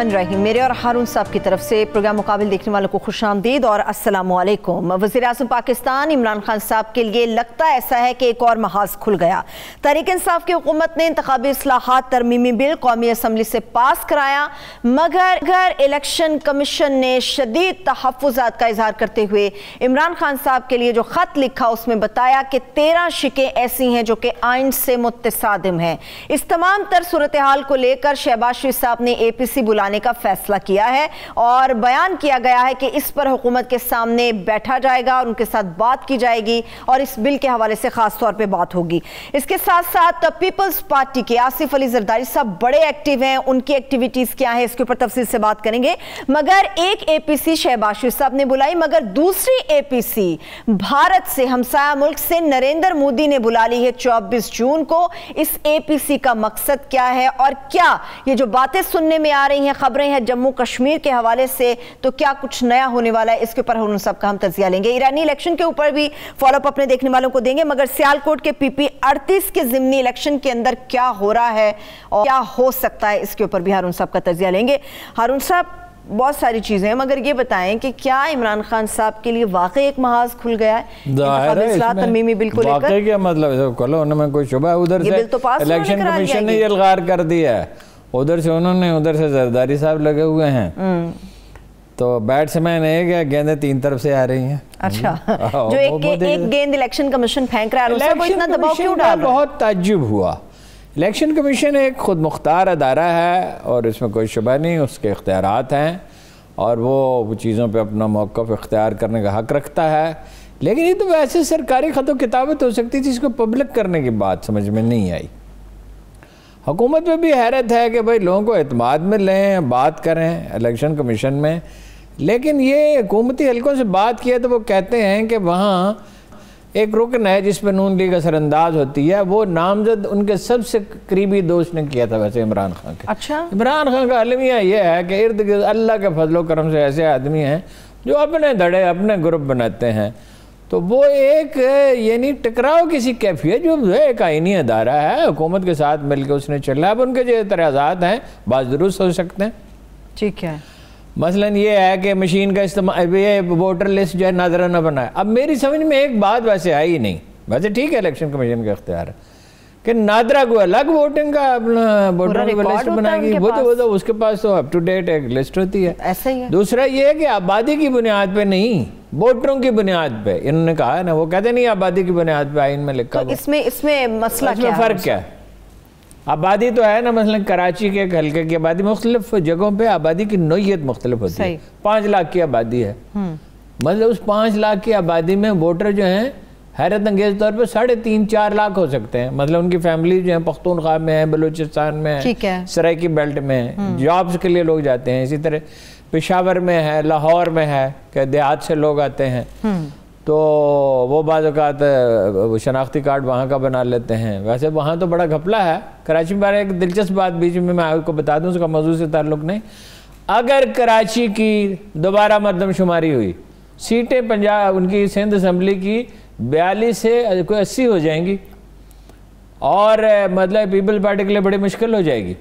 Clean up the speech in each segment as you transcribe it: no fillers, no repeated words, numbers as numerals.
बिस्मिल्लाहिर्रहमानिर्रहीम। मेरे और हारून साहब की तरफ से प्रोग्राम मुकाबिल देखने वालों को खुशामदीद और अस्सलामुअलैकुम। वज़ीर-ए-आज़म पाकिस्तान इमरान खान साहब के लिए लगता ऐसा है कि एक और महाज खुल गया। तहरीक इंसाफ की हुकूमत ने इंतखाबी इस्लाहात तरमीमी बिल कौमी असम्बली से पास कराया, मगर इलेक्शन कमीशन ने शदीद तहफ़्फ़ुज़ात का इजहार करते हुए इमरान खान साहब के लिए जो ख़त लिखा उसमें बताया कि 13 शिकें ऐसी हैं जो कि आइन से मुत्तसादिम हैं। इस तमाम तर सूरत हाल को लेकर शहबाज शरीफ साहब ने APC बुलाने का फैसला किया है और बयान किया गया है कि इस पर हुकूमत के सामने बैठा जाएगा और उनके साथ बात की जाएगी और इस बिल के हवाले से खास तौर पे बात होगी। इसके साथ साथ पीपल्स पार्टी के आसिफ अली जरदारी साहब बड़े एक्टिव हैं, उनकी एक्टिविटीज क्या है इसके ऊपर तफसील से बात करेंगे। मगर एक APC शहबाज शरीफ साहब ने बुलाई, मगर दूसरी APC भारत से, हमसाया मुल्क से नरेंद्र मोदी ने बुला ली है 24 जून को। इस APC का मकसद क्या है और क्या ये जो बातें सुनने में आ रही हैं, खबरें हैं जम्मू कश्मीर के हवाले से, तो क्या कुछ नया होने वाला है, इसके ऊपर हम सब का हम तजिया लेंगे। ईरानी इलेक्शन के ऊपर भी फॉलोअप अपने देखने वालों को देंगे, मगर सियालकोट के PP 38 के ज़िमनी इलेक्शन के अंदर क्या हो रहा है और क्या हो सकता है, इसके ऊपर भी हारून साहब का तजिया लेंगे। हारून साहब, बहुत सारी चीजें हैं, मगर ये बताएं कि क्या इमरान खान साहब के लिए वाकई एक महाज खुल गया है तरमीमी बिल को लेकर? क्या मतलब उनमें कोई शुबा? उधर से इलेक्शन कमीशन ने इल्गार कर दिया है, उधर से जरदारी साहब लगे हुए हैं, तो बैट्समैन एक है, गेंदें तीन तरफ से आ रही हैं। अच्छा, जो एक गेंद इलेक्शन कमीशन फेंक रहा है, वो इतना दबाव क्यों डाल रहा है? बहुत ताज्जुब हुआ। इलेक्शन कमीशन एक खुद मुख्तार अदारा है और इसमें कोई शुबा नहीं, उसके इख्तियारात हैं और वो चीज़ों पे अपना मौक़िफ़ इख्तियार करने का हक़ रखता है। लेकिन ये तो वैसे सरकारी ख़तो किताबत हो सकती थी, इसको पब्लिक करने की बात समझ में नहीं आई। हुकूमत में भी हैरत है कि भाई लोगों को एतमाद में लें, बात करें इलेक्शन कमीशन में, लेकिन ये हुकूमती हलकों से बात किया तो वो कहते हैं कि वहाँ एक रुकन है जिस पर नून लीग असरअंदाज होती है, वो नामजद उनके सबसे करीबी दोस्त ने किया था वैसे इमरान खान के। अच्छा, इमरान खान का अलमिया ये है कि इर्द गिर्द अल्लाह के फजलो करम से ऐसे आदमी हैं जो अपने धड़े अपने ग्रुप बनाते हैं, तो वो एक यानी टकराव किसी कैफियत जो एक आइनी अदारा है, हुकूमत के साथ मिलकर उसने चला। अब उनके जो एतराज़ात हैं बात दुरुस्त हो सकते हैं, ठीक है। मसलन ये है कि मशीन का इस्तेमाल, ये वोटर लिस्ट जो है नादराना बनाए। अब मेरी समझ में एक बात वैसे आई ही नहीं, वैसे ठीक है इलेक्शन कमीशन का इख्तियार है कि नादरा को अलग वोटिंग का अपना वोटर लिस्ट बनाएगी, वो तो उसके पास तो अप टू डेट एक लिस्ट होती है। ऐसा ही है। दूसरा ये है कि आबादी की बुनियाद पे नहीं, वोटरों की बुनियाद पे इन्होंने कहा है ना, वो कहते नहीं आबादी की बुनियाद पे आइन में लिखा। तो इसमें मसला क्या है? फ़र्क क्या है? आबादी तो है ना, मसलन कराची के एक हल्के की आबादी मुख्तलिफ जगहों पे आबादी की नोयत मुख्तलिफ होती है। 5 लाख की आबादी है, मतलब उस 5 लाख की आबादी में वोटर जो हैं हैरत अंगेज तौर पे 3.5-4 लाख हो सकते हैं। मतलब उनकी फैमिली जो है पख्तूनख्वा में है, बलूचिस्तान में है, सराइकी बेल्ट में है, जॉब्स के लिए लोग जाते हैं। इसी तरह पेशावर में है, लाहौर में है कि देहात से लोग आते हैं, तो वो बाज़ औक़ात शनाख्ती कार्ड वहाँ का बना लेते हैं। वैसे वहाँ तो बड़ा घपला है। कराची में एक दिलचस्प बात बीच में मैं आपको बता दूँ, उसका मौजूद से ताल्लुक़ नहीं। अगर कराची की दोबारा मरदमशुमारी हुई, सीटें पंजाब उनकी सिंध असम्बली की 42 से कोई 80 हो जाएंगी और मतलब पीपल पार्टी के लिए बड़ी मुश्किल हो जाएगी,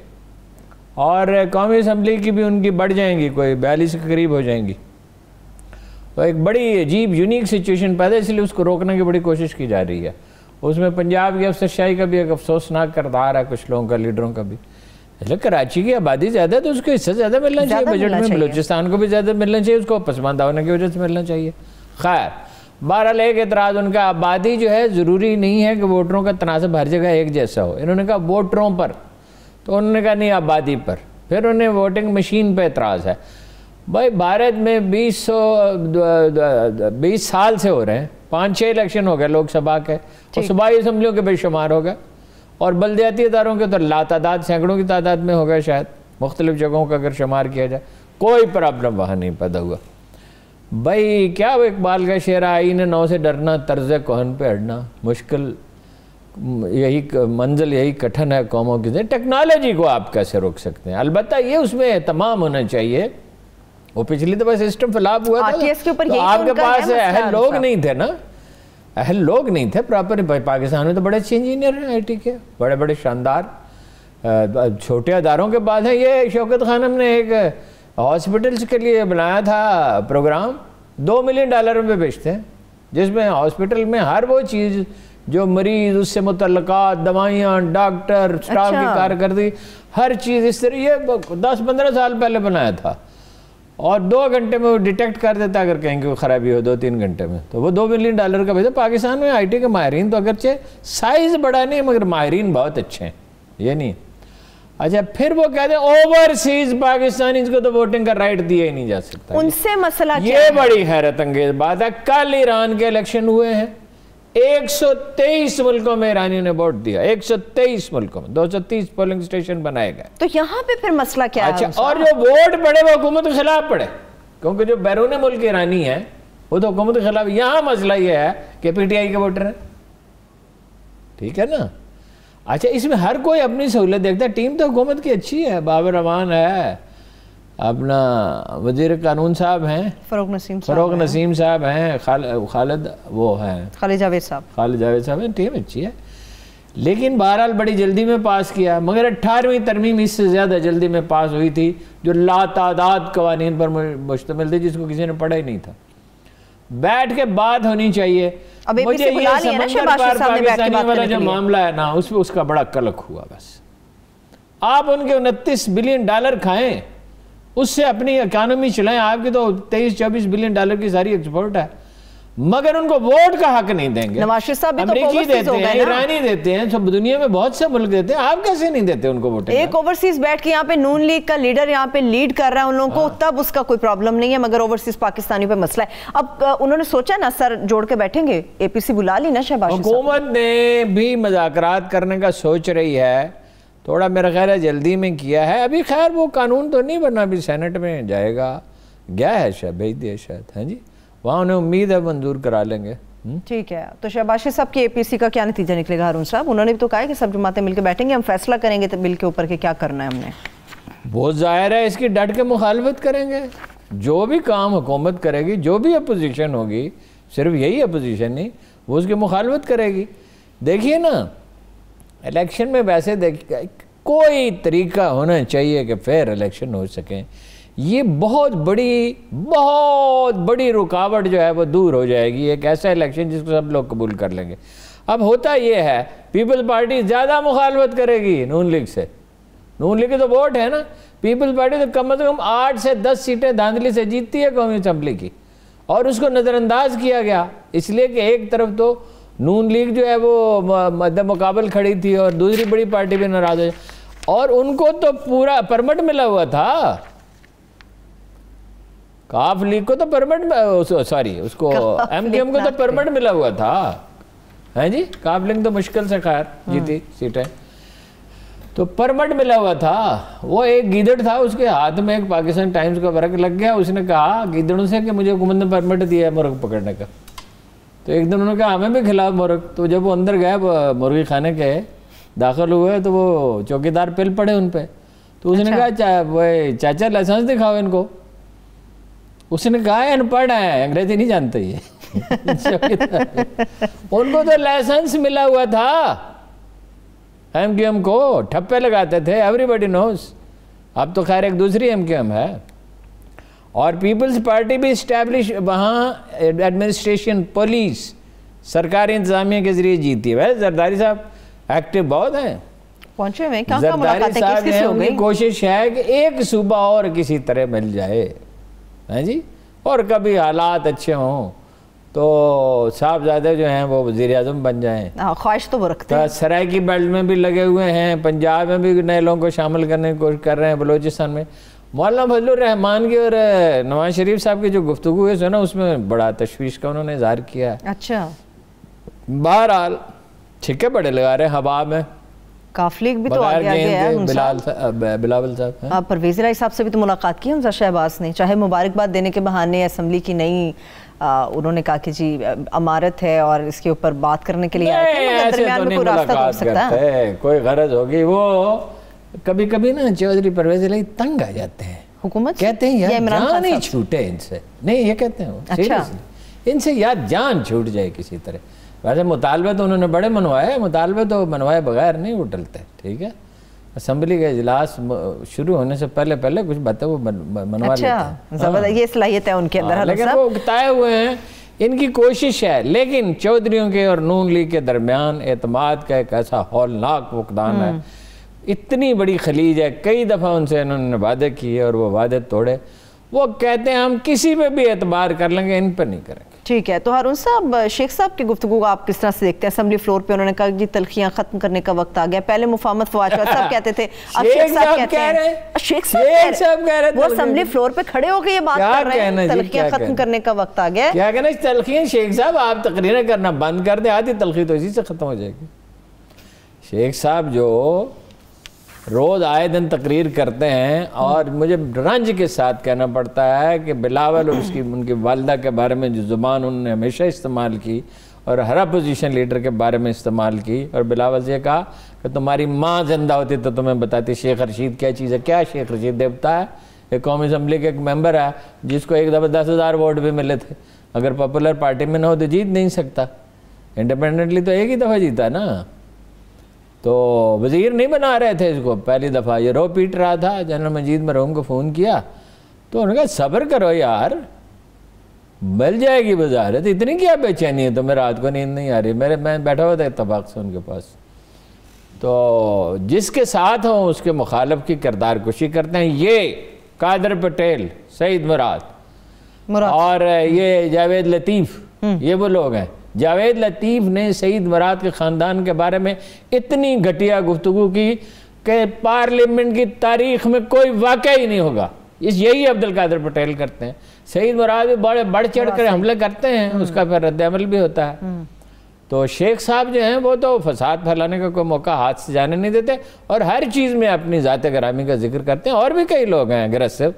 और कौमी असम्बली की भी उनकी बढ़ जाएंगी, कोई 42 के करीब हो जाएंगी। तो एक बड़ी अजीब यूनिक सिचुएशन पैदा, इसलिए उसको रोकने की बड़ी कोशिश की जा रही है। उसमें पंजाब की अफसरशाही का भी एक अफसोसनाक किरदार है, कुछ लोगों का, लीडरों का भी। इसलिए कराची की आबादी ज़्यादा है तो उसको हिस्सा ज़्यादा मिलना चाहिए बजट में, बलूचिस्तान को भी ज़्यादा मिलना चाहिए, उसको पसमानदा होने की वजह से मिलना चाहिए। खैर, बहरहाल एक एतराज़ उनका, आबादी जो है ज़रूरी नहीं है कि वोटरों का तनासब हर जगह एक जैसा हो। इन्होंने कहा वोटरों पर, तो उन्होंने कहा नहीं आबादी पर। फिर उन्हें वोटिंग मशीन पर एतराज़ है। भाई भारत में 20 साल से हो रहे हैं, 5-6 इलेक्शन हो गए लोकसभा के, और सूबाई असम्बलियों के बेशुमार हो गए, और बल्दियाती इदारों के तो लातादाद सैकड़ों की तादाद में हो गए शायद, मुख्तलिफ जगहों का अगर शुमार किया जाए। कोई प्रॉब्लम वहाँ नहीं पैदा हुआ। भाई क्या वो इकबाल का शेर, आईने नौ से डरना, तर्ज़ कोहन पे अड़ना मुश्किल, यही मंजिल यही कठिन है कौमों की। टेक्नोलॉजी को आप कैसे रोक सकते हैं? अलबत्ता ये उसमें तमाम होना चाहिए। वो पिछली दफा सिस्टम फलाप हुआ था तो आपके पास अहल लोग नहीं थे ना, अहल लोग नहीं थे प्रॉपर। पाकिस्तान में तो बड़े अच्छे इंजीनियर हैं IT के, बड़े बड़े शानदार, छोटे अदारों के बाद है। ये शौकत खानम ने एक हॉस्पिटल्स के लिए बनाया था प्रोग्राम, $2 मिलियन में बेचते हैं, जिसमें हॉस्पिटल में हर वो चीज़ जो मरीज, उससे मुतल्लकात, दवाइयाँ, डॉक्टर, स्टाफ की कारकर्दगी, हर चीज़ इस तरह। ये 10-15 साल पहले बनाया था और 2 घंटे में वो डिटेक्ट कर देता अगर कहीं की खराबी हो, 2-3 घंटे में। तो वो $2 मिलियन का भेजा। पाकिस्तान में IT के माहिरीन तो अगरचे साइज़ बड़ा नहीं मगर माहिरीन बहुत अच्छे हैं, ये नहीं। अच्छा, फिर वो कहते हैं ओवरसीज पाकिस्तानी को तो वोटिंग का राइट दिया ही नहीं जा सकता। उनसे मसला क्या है? ये बड़ी हैरत अंगेज बात है। कल ईरान के इलेक्शन हुए हैं, 123 मुल्कों में ईरानियों ने वोट दिया, 123 मुल्कों में 230 पोलिंग स्टेशन बनाए गए। तो यहाँ पे फिर मसला क्या है? अच्छा, और जो वोट पड़े वो हुकूमत के खिलाफ पड़े, क्योंकि जो बैरून मुल्क ईरानी है वो तो हुकूमत के खिलाफ। यहाँ मसला ये है कि PTI के वोटर हैं, ठीक है ना। अच्छा, इसमें हर कोई अपनी सहूलत देखता है। टीम तो हुकूमत की अच्छी है, बाबर रहमान है, अपना वजीर कानून साहब हैं, फ़रोग नसीम साहब हैं, खालिद वो हैं, खालिद जावेद साहब हैं। टीम अच्छी है, लेकिन बहरहाल बड़ी जल्दी में पास किया। मगर 18वीं तरमीम इससे ज़्यादा जल्दी में पास हुई थी, जो लातादाद कवानीन पर मुश्तमिल थी, जिसको किसी ने पढ़ा ही नहीं था। बैठ के बात होनी चाहिए। अब मुझे ये पाकिस्तानी वाला जो मामला है ना, उसमें उसका बड़ा कलक हुआ। बस आप उनके $29 बिलियन खाएं, उससे अपनी इकोनॉमी चलाएं। आपकी तो 23-24 बिलियन डॉलर की सारी एक्सपोर्ट है, मगर उनको वोट का हक नहीं देंगे। नवाज साहब भी अमेरिकी देते हैं, ईरानी देते हैं, सब दुनिया में बहुत से मुल्क देते हैं। आप कैसे नहीं देते उनको वोट? एक ओवरसीज बैठ के यहाँ पे नून लीग का लीडर यहाँ पे लीड कर रहा है उन लोगों को, तब उसका कोई प्रॉब्लम नहीं है, मगर ओवरसीज पाकिस्तानी पे मसला है। अब उन्होंने सोचा ना, सर जोड़ के बैठेंगे, APC बुला ली ना शहबाज। हुकूमत ने भी मुज़ाकरात करने का सोच रही है, थोड़ा मेरा ख्याल है जल्दी में किया है। अभी खैर वो कानून तो नहीं बना, अभी सेनेट में जाएगा, गया है शायद, भेज दिया शायद, है जी। वहाँ उन्हें उम्मीद है मंजूर करा लेंगे। ठीक है, तो शहबाज साहब की APC का क्या नतीजा निकलेगा? हारून साहब, उन्होंने भी तो कहा है कि सब जमातें मिलकर बैठेंगे, हम फैसला करेंगे तो बिल के ऊपर के क्या करना है हमने। बहुत जाहिर है इसकी डट के मुखालफत करेंगे। जो भी काम हुकूमत करेगी, जो भी अपोजिशन होगी, सिर्फ यही अपोजिशन नहीं, वो उसकी मुखालफत करेगी। देखिए ना, इलेक्शन में वैसे कोई तरीका होना चाहिए कि फेयर इलेक्शन हो सके। ये बहुत बड़ी रुकावट जो है वो दूर हो जाएगी। एक ऐसा इलेक्शन जिसको सब लोग कबूल कर लेंगे। अब होता ये है, पीपल्स पार्टी ज़्यादा मुखालफत करेगी नून लीग से। नून लीग की तो वोट है ना, पीपल्स पार्टी तो कम से कम 8 से 10 सीटें धांधली से जीतती है कौमी असम्बली की, और उसको नज़रअंदाज किया गया इसलिए कि एक तरफ तो नून लीग जो है वो मद्दे मुकाबल खड़ी थी और दूसरी बड़ी पार्टी भी नाराज हो, और उनको तो पूरा परमिट मिला हुआ था। काफ लीग को तो परमिट, सॉरी उसको MKM को तो परमिट मिला हुआ था, है जी। काफ लीग तो मुश्किल से खैर जीती सीटें, तो परमिट मिला हुआ था। वो एक गीदड़ था, उसके हाथ में एक पाकिस्तान टाइम्स का वर्क लग गया। उसने कहा गीदड़ों से कि मुझे हुकूमत ने परमिट दिया है मुर्ग पकड़ने का। तो एक दिन उन्होंने कहा हमें भी खिलाफ मुर्ग। तो जब वो अंदर गए मुर्गी खाने के दाखिल हुए तो वो चौकीदार पिल पड़े उन पे। तो उसने कहा चाचा लाइसेंस दिखाओ इनको। उसने कहा अनपढ़ है, अंग्रेजी नहीं जानते ये। उनको तो लाइसेंस मिला हुआ था, MKM को ठप्पे लगाते थे, एवरीबॉडी नोज। अब तो खैर एक दूसरी MKM है, और पीपल्स पार्टी भी इस्टेब्लिश वहाँ एडमिनिस्ट्रेशन, पुलिस, सरकारी इंतजामिया के जरिए जीती है। वैसे जरदारी साहब एक्टिव बहुत हैं, पहुंचे हुए। जरदारी साहब ने उनकी कोशिश है कि एक सूबा और किसी तरह मिल जाए, हैं जी, और कभी हालात अच्छे हों तो साहबजादे जो हैं वो वज़ीर आज़म बन जाएं। ख्वाहिश तो वो रखते हैं। सराय की बेल्ट में भी लगे हुए हैं, पंजाब में भी नए लोगों को शामिल करने की कोशिश कर रहे हैं, बलूचिस्तान में। मौलाना फजलुर रहमान की और नवाज शरीफ साहब की जो गुफ्तगू हुई है ना, उसमें बड़ा तशवीश का उन्होंने इज़हार किया। अच्छा, बहरहाल छिक्के बड़े लगा रहे हैं हवा में। काफ लीग भी तो आगे है। बिलावल साहब, परवेज़ इलाही साहब से भी तो मुलाकात की हमजा शहबाज ने, चाहे मुबारकबाद देने के बहाने असम्बली की नई उन्होंने कहा कि जी अमारत है और इसके ऊपर बात करने के लिए आए थे, मगर दरमियान में कोई रास्ता हो सकता है, कोई गरज होगी। वो कभी कभी ना चौधरी परवेज़ इलाही तंग आ जाते हैं, हुकूमत कहते हैं यार जान ही छूटे इनसे, नहीं ये कहते हैं अच्छा, इनसे यार जान छूट जाए किसी तरह। वैसे मुतालबे तो उन्होंने बड़े मनवाए, मुतालबे तो मनवाए बगैर नहीं उठलते, ठीक है। असम्बली का इजलास शुरू होने से पहले पहले कुछ बातें वो मनवा लेते हैं। जबरदस्त, ये सलाहियत है उनके अंदर। लेकिन वो तय हुए हैं, इनकी कोशिश है। लेकिन चौधरियों के और नून लीग के दरमियान एतमाद का एक ऐसा हौलनाक फुकदान है, इतनी बड़ी खलीज है, कई दफ़ा उनसे इन्होंने वादे किए और वो वादे तोड़े। वो कहते हैं हम किसी पे भी एतबार कर लेंगे, इन पर नहीं करेंगे। ठीक है, तो हारून साहब, शेख साहब की गुफ्तगू को आप किस तरह से देखते हैं? असेंबली फ्लोर पे उन्होंने कहा कि तलखियां खत्म करने का वक्त आ गया। पहले मुफाहमत फवाद साहब कहते थे, अब शेख साहब कहते हैं, शेख साहब कह रहे हैं, वो असेंबली फ्लोर पे खड़े होकर ये बात कर रहे हैं, तलखियां खत्म करने का वक्त आ गया। क्या कहना तलखियां? शेख साहब आप तकरीरें करना बंद कर दे, आधी तलखी तो इसी से खत्म हो जाएगी। शेख साहब जो रोज़ आए दिन तकरीर करते हैं, और मुझे रंज के साथ कहना पड़ता है कि बिलावल और उसकी उनकी वालदा के बारे में जो ज़ुबान उन्होंने हमेशा इस्तेमाल की और हर अपोजिशन लीडर के बारे में इस्तेमाल की, और बिलावल से कहा कि तुम्हारी माँ जिंदा होती तो तुम्हें बताती शेख रशीद क्या चीज़ है। क्या शेख रशीद देवता है? एक कौमी असम्बली के एक मेंबर है जिसको एक दफ़ा 10,000 वोट भी मिले थे। अगर पॉपुलर पार्टी में ना हो तो जीत नहीं सकता, इंडिपेंडेंटली तो एक ही दफ़ा जीता ना। तो वज़ीर नहीं बना रहे थे इसको पहली दफ़ा, ये रो पीट रहा था। जनरल मजीद मरहूम को फ़ोन किया तो उन्होंने कहा सब्र करो यार, मिल जाएगी वज़ारत, इतनी क्या बेचैनी है तुम्हें, रात को नींद नहीं आ रही। मैं बैठा हुआ था इत्तफाक से उनके पास। तो जिसके साथ हो उसके मुखालफ की किरदार कुशी करते हैं। ये कादर पटेल, सईद मुराद और ये जावेद लतीफ़, ये वो लोग हैं। जावेद लतीफ़ ने सईद मुराद के ख़ानदान के बारे में इतनी घटिया गुफ्तगू की कि पार्लियामेंट की तारीख में कोई वाक़या ही नहीं होगा। यही अब्दुल कादिर पटेल करते हैं। सईद मुराद भी बड़े बढ़ चढ़ कर हमले करते हैं, उसका फिर रद्द-ए-अमल भी होता है। तो शेख साहब जो हैं वो तो फसाद फैलाने का कोई मौका हाथ से जाने नहीं देते और हर चीज़ में अपनी ज़ात ग्रामी का जिक्र करते हैं। और भी कई लोग हैं अग्रेसिव,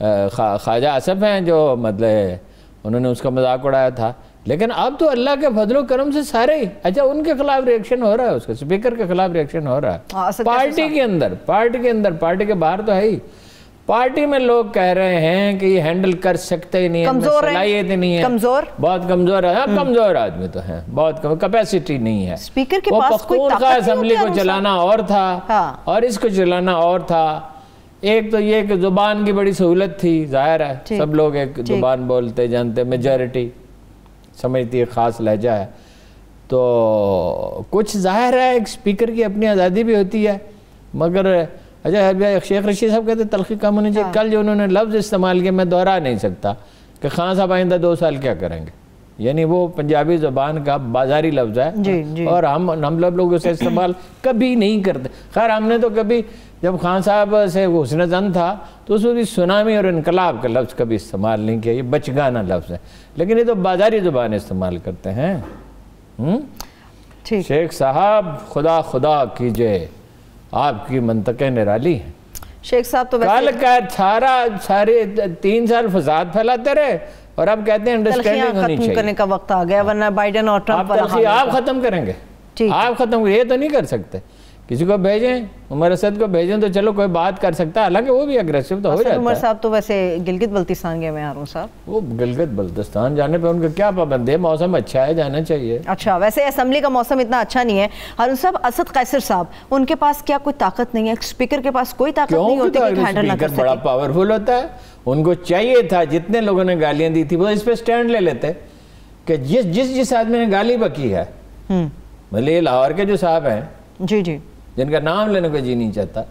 ख्वाजा आसफ हैं जो मतलब उन्होंने उसका मजाक उड़ाया था। लेकिन अब तो अल्लाह के फजलो करम से सारे ही, अच्छा उनके खिलाफ रिएक्शन हो रहा है, उसके स्पीकर के खिलाफ रिएक्शन हो रहा है पार्टी के अंदर, पार्टी के बाहर तो है ही। पार्टी में लोग कह रहे हैं कि ये हैंडल कर सकते ही नहीं है, सलाहियत नहीं है, बहुत कमजोर है। कमजोर आदमी तो है, बहुत कैपेसिटी नहीं है। स्पीकर के पास कोई ताकत नहीं है। असेंबली को चलाना और था और इसको चलाना और था। एक तो ये कि जुबान की बड़ी सहूलत थी, जाहिर है सब लोग एक जुबान बोलते जानते, मेजॉरिटी समझती है, ख़ास लहजा है। तो कुछ जाहिर है एक स्पीकर की अपनी आज़ादी भी होती है, मगर अच्छा शेख रशीद साहब कहते तलखी कम होनी चाहिए। कल जो उन्होंने लफ्ज़ इस्तेमाल किया मैं दोहरा नहीं सकता कि खान साहब आइंदा 2 साल क्या करेंगे, यानी वो पंजाबी ज़बान का बाजारी लफ्ज़ है जी। और हम लोग उसे इस्तेमाल कभी नहीं करते। खैर हमने तो कभी जब खान साहब से हुस्न ज़न था तो उसमें सुनामी और इनकलाब का लफ्ज़ कभी इस्तेमाल नहीं किया, ये बचगाना लफ्ज़ है। लेकिन ये तो बाजारी ज़ुबान इस्तेमाल करते हैं। शेख साहब खुदा खुदा कीजिए, आपकी मंतक़े निराली है। शेख साहब तो कल का सारे 3 साल फसाद फैलाते रहे और अब कहते हैं अंडरस्टैंडिंग होनी चाहिए, करने का वक्त आ गया, वरना बाइडेन और ट्रंप आप खत्म करेंगे, आप खत्म, ये तो नहीं कर सकते। किसी को भेजें, उमर असद को भेजें तो चलो कोई बात कर सकता है, हालांकि वो भी अग्रेसिव तो हो जाता है। उमर साहब तो वैसे गिलगित बल्तिस्तान गए हैं हारून साहब। वो गिलगित बल्तिस्तान जाने पे उनका क्या पाबंदी है, मौसम अच्छा है, जाना चाहिए। अच्छा, वैसे असेंबली का मौसम इतना अच्छा नहीं है हारून साहब। असद कैसर साहब, उनके पास क्या कोई ताकत नहीं है? स्पीकर के पास कोई ताकत नहीं होती कि हैंडल ना कर सके। बड़ा पावरफुल होता है, उनको चाहिए था जितने लोगों ने गालियां दी थी वो इस पे स्टैंड ले लेते कि जिस आदमी ने गाली बकी है, भले लाहौर के जो साहब हैं जी जिनका नाम लेने को जी नहीं चाहता,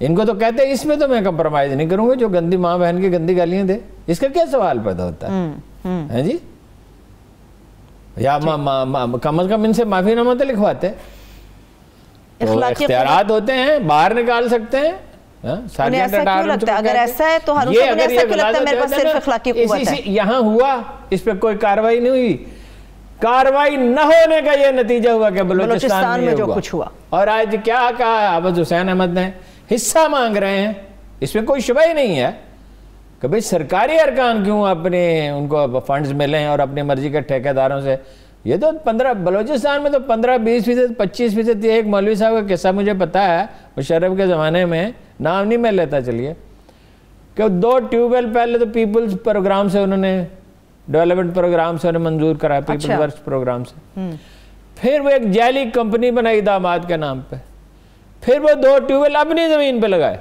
इनको तो कहते हैं इसमें तो मैं कंप्रोमाइज नहीं करूंगा, जो गंदी माँ बहन की गंदी गालियां दे, इसका क्या सवाल पैदा होता है जी? या कम अज कम इनसे माफीनामा तो लिखवाते, तो इख्तियारात होते हैं, बाहर निकाल सकते हैं। अगर ऐसा है तो यहाँ हुआ, इस पर कोई कार्रवाई नहीं हुई, कार्रवाई न होने का यह नतीजा हुआ कि बलूचिस्तान में जो कुछ हुआ। और आज क्या कहा आबद हुसैन अहमद ने, हिस्सा मांग रहे हैं, इसमें कोई शुबह ही नहीं है कि भाई सरकारी अरकान क्यों अपने उनको फंड्स मिले और अपनी मर्जी के ठेकेदारों से। ये तो 15 बलूचिस्तान में तो 15-20%, 25%। एक मौलवी साहब का किस्सा मुझे पता है, मुशर्रफ के ज़माने में, नाम नहीं मैं लेता चलिए, कि 2 ट्यूबवेल पहले तो पीपल्स प्रोग्राम से उन्होंने, डेवलपमेंट प्रोग्राम से उन्हें मंजूर कराया, पीपल्स वर्क्स प्रोग्राम से। फिर वो एक जाली कंपनी बनाई दामाद के नाम पे, फिर वो 2 ट्यूबवेल अपनी ज़मीन पे लगाए।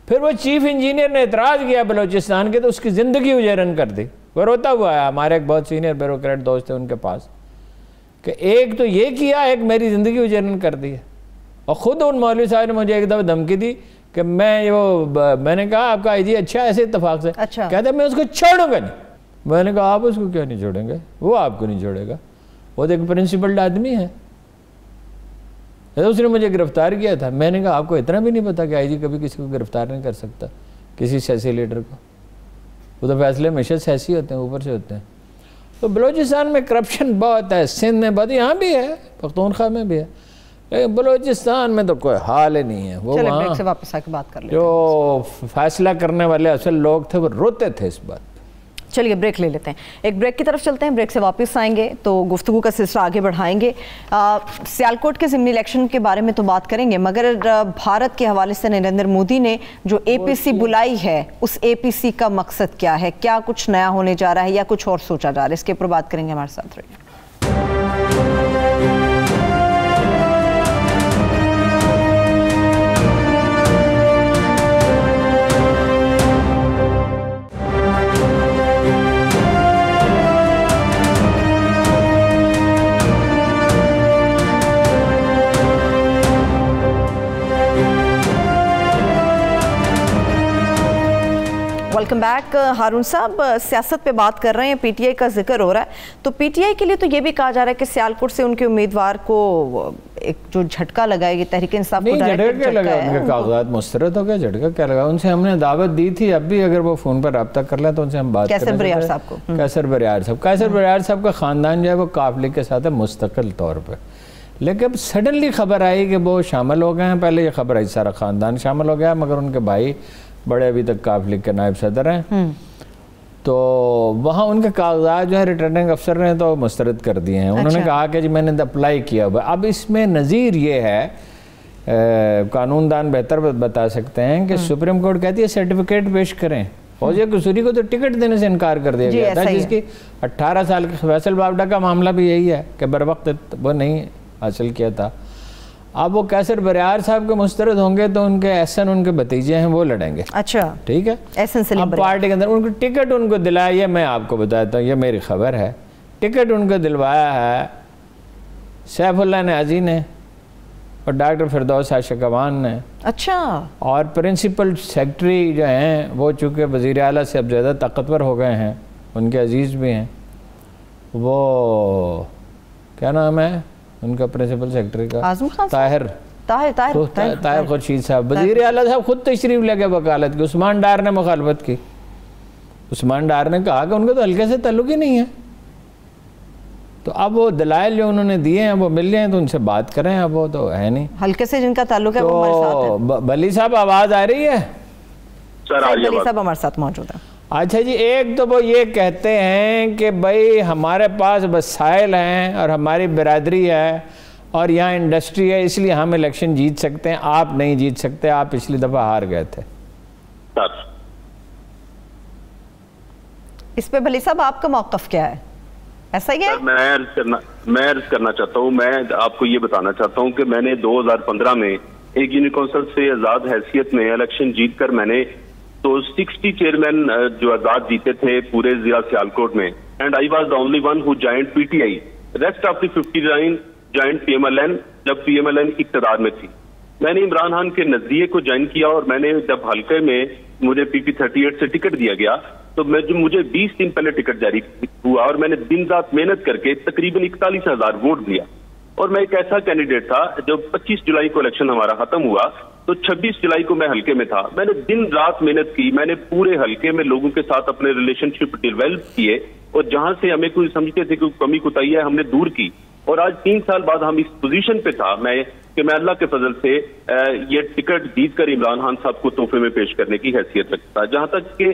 फिर वो चीफ इंजीनियर ने एतराज़ किया बलूचिस्तान के, तो उसकी ज़िंदगी उजैरन कर दी। वो रोता हुआ आया, हमारे एक बहुत सीनियर ब्यूरोक्रेट दोस्त थे उनके पास, कि एक तो ये किया, एक मेरी ज़िंदगी उजैरन कर दी है। और ख़ुद उन मौलवी साहब ने मुझे एक दफ़ा धमकी दी कि मैंने कहा आपका आईजी अच्छा ऐसे इत्तेफाक से, अच्छा। कहते मैं उसको छोड़ूंगा नहीं। मैंने कहा आप उसको क्यों नहीं छोड़ेंगे, वो आपको नहीं छोड़ेगा, वो तो एक प्रिंसिपल्ड आदमी है। उसने मुझे गिरफ्तार किया था। मैंने कहा आपको इतना भी नहीं पता कि आईजी कभी किसी को गिरफ्तार नहीं कर सकता, किसी सियासी लीडर को, वो तो फैसले हमेशा सियासी होते हैं, ऊपर से होते हैं। तो बलूचिस्तान में करप्शन बहुत है, सिंध में बहुत, यहाँ भी है, पख्तूनख्वा में भी है, लेकिन बलूचिस्तान में तो कोई हाल ही नहीं है। वो वहाँ से वापस आके बात कर लेते हैं। जो फैसला करने वाले असल लोग थे वो रोते थे इस बात। चलिए ब्रेक ले लेते हैं, एक ब्रेक की तरफ चलते हैं, ब्रेक से वापस आएंगे तो गुफ्तगू का सिलसिला आगे बढ़ाएंगे। सियालकोट के ज़िमनी इलेक्शन के बारे में तो बात करेंगे, मगर भारत के हवाले से नरेंद्र मोदी ने जो APC बुलाई है, उस APC का मकसद क्या है, क्या कुछ नया होने जा रहा है या कुछ और सोचा जा रहा है, इसके ऊपर बात करेंगे। हमारे साथ रहिए। Welcome back. हारून साहब, सियासत पे बात कर रहे हैं, PTI का जिक्र हो रहा है, तो PTI के लिए तो ये भी कहा जा रहा है कि सियालकोट से उनके उम्मीदवार को एक जो झटका लगा है, ये तहरीक इंसाफ को डायरेक्ट झटका लगा, उनके कागजात मुस्तरद हो गए, झटका क्या लगा। उनसे हमने दावत दी थी, अब भी अगर वो फ़ोन पर रब्ता कर लें तो उनसे हम बात कैसर बरियार साहब को, कैसर बरियार साहब का ख़ानदान जो है वो काफ लीग के साथ है मुस्तकिल तौर पर, लेकिन अब सडनली खबर आई कि वो शामिल हो गए हैं। पहले ये खबर आई सारा ख़ानदान शामिल हो गया, मगर उनके भाई बड़े अभी तक काफ लीग के नायब सदर हैं, तो वहाँ उनके कागजात जो है रिटर्निंग अफसर ने तो मुस्तरद कर दिए हैं। उन्होंने कहा कि जी मैंने अप्लाई किया हुआ। अब इसमें नज़ीर ये है, कानूनदान बेहतर बता सकते हैं कि सुप्रीम कोर्ट कहती है सर्टिफिकेट पेश करें। फौजिया कसूरी को तो टिकट देने से इनकार कर दिया गया था, जिसकी 18 साल के फैसल बावडा का मामला भी यही है कि बर वक्त वो नहीं हासिल किया था। अब वो कैसर बरियार साहब के मुस्तरद होंगे तो उनके एहसन, उनके भतीजे हैं, वो लड़ेंगे। अच्छा, ठीक है। अब पार्टी के अंदर उनको टिकट उनको दिलाया, ये मैं आपको बताता हूँ, ये मेरी खबर है, टिकट उनको दिलवाया है सैफुल्लाह नियाज़ी ने और डॉक्टर फिरदौस आशिक अवान ने। अच्छा। और प्रिंसिपल सेक्रेटरी जो हैं वो चूँकि वज़ीर आला से अब ज़्यादा ताकतवर हो गए हैं, उनके अजीज़ भी हैं, वो क्या नाम है उनका प्रिंसिपल सेक्रेटरी का, ताहिर खुर्शीद साहब। वज़ीर आला साहब खुद तशरीफ लगे वकालत की। उस्मान डार ने मुखालफत की। उस्मान डार ने कहा कि उनको तो हल्के से ताल्लुक ही नहीं है। तो अब वो दलाइल जो उन्होंने दिए हैं वो मिल जाए तो उनसे बात करें। अब वो तो है नहीं हल्के से जिनका ताल्लुक है, वो हमारे साथ है। बली साहब आवाज़ आ रही है? बली साहब हमारे साथ मौजूद है। अच्छा जी, एक तो वो ये कहते हैं कि भाई हमारे पास वसाइल हैं और हमारी बिरादरी है और यहाँ इंडस्ट्री है, इसलिए हम इलेक्शन जीत सकते हैं, आप नहीं जीत सकते, आप पिछली दफ़ा हार गए थे। इस पे भली साहब आपका मौक़िफ़ क्या है? ऐसा ही है? मैं अर्ज करना चाहता हूँ, मैं आपको ये बताना चाहता हूँ कि मैंने 2015 में एक यूनियन काउंसिल से आज़ाद हैसियत में इलेक्शन जीत कर मैंने तो 60 चेयरमैन जो आजाद जीते थे पूरे जिला सियालकोट में, and I was the only one who joined PTI। Rest of the 59 joined PMLN जब PMLN इक्तदार में थी। मैंने इमरान खान के नजरिए को ज्वाइन किया और मैंने जब हल्के में मुझे PP38 से टिकट दिया गया तो मुझे 20 दिन पहले टिकट जारी हुआ और मैंने दिन रात मेहनत करके तकरीबन 41,000 वोट दिया। और मैं एक ऐसा कैंडिडेट था, जब 25 जुलाई को इलेक्शन हमारा खत्म हुआ तो 26 जुलाई को मैं हल्के में था। मैंने दिन रात मेहनत की, मैंने पूरे हल्के में लोगों के साथ अपने रिलेशनशिप डेवलप किए और जहां से हमें कोई समझते थे कि कमी कुताही है हमने दूर की। और आज 3 साल बाद हम इस पोजीशन पे था मैं कि मैं अल्लाह के फजल से ये टिकट जीत कर इमरान खान साहब को तोहफे में पेश करने की हैसियत रखता। जहां तक कि